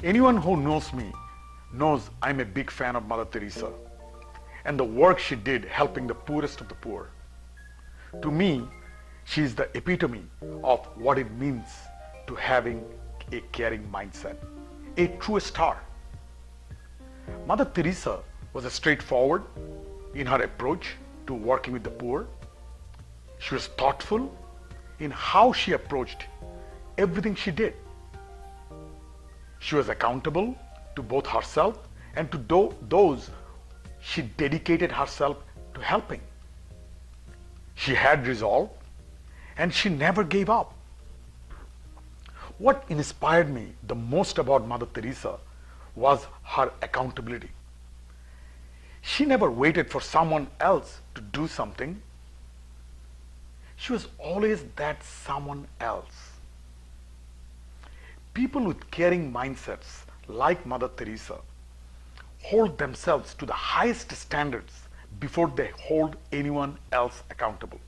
Anyone who knows me knows I'm a big fan of Mother Teresa and the work she did helping the poorest of the poor. To me, she is the epitome of what it means to having a caring mindset, a true star. Mother Teresa was straightforward in her approach to working with the poor. She was thoughtful in how she approached everything she did. She was accountable to both herself and to those she dedicated herself to helping. She had resolve and she never gave up. What inspired me the most about Mother Teresa was her accountability. She never waited for someone else to do something. She was always that someone else. People with caring mindsets like Mother Teresa hold themselves to the highest standards before they hold anyone else accountable.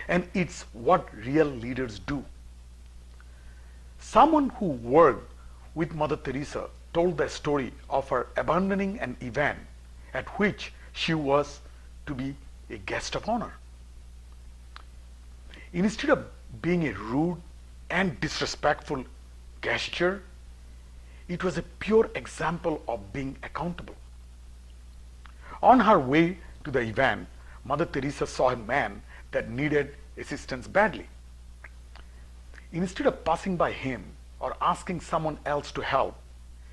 And it's what real leaders do. Someone who worked with Mother Teresa told the story of her abandoning an event at which she was to be a guest of honor. Instead of being a rude and disrespectful gesture, it was a pure example of being accountable. On her way to the event, Mother Teresa saw a man that needed assistance badly. Instead of passing by him or asking someone else to help,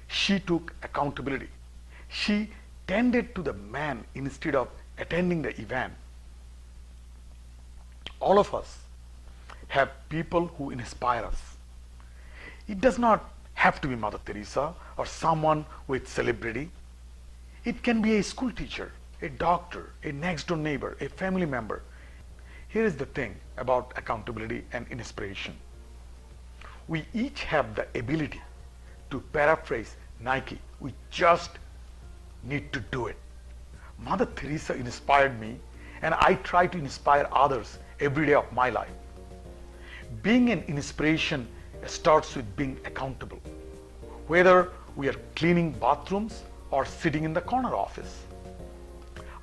she took accountability. She tended to the man instead of attending the event. All of us have people who inspire us. It does not have to be Mother Teresa or someone with celebrity. It can be a school teacher, a doctor, a next door neighbor, a family member. Here is the thing about accountability and inspiration. We each have the ability to paraphrase Nike. We just need to do it. Mother Teresa inspired me, and I try to inspire others every day of my life. Being an inspiration starts with being accountable. Whether we are cleaning bathrooms or sitting in the corner office,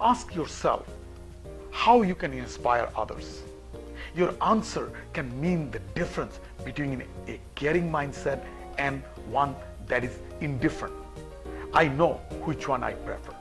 ask yourself how you can inspire others. Your answer can mean the difference between a caring mindset and one that is indifferent. I know which one I prefer.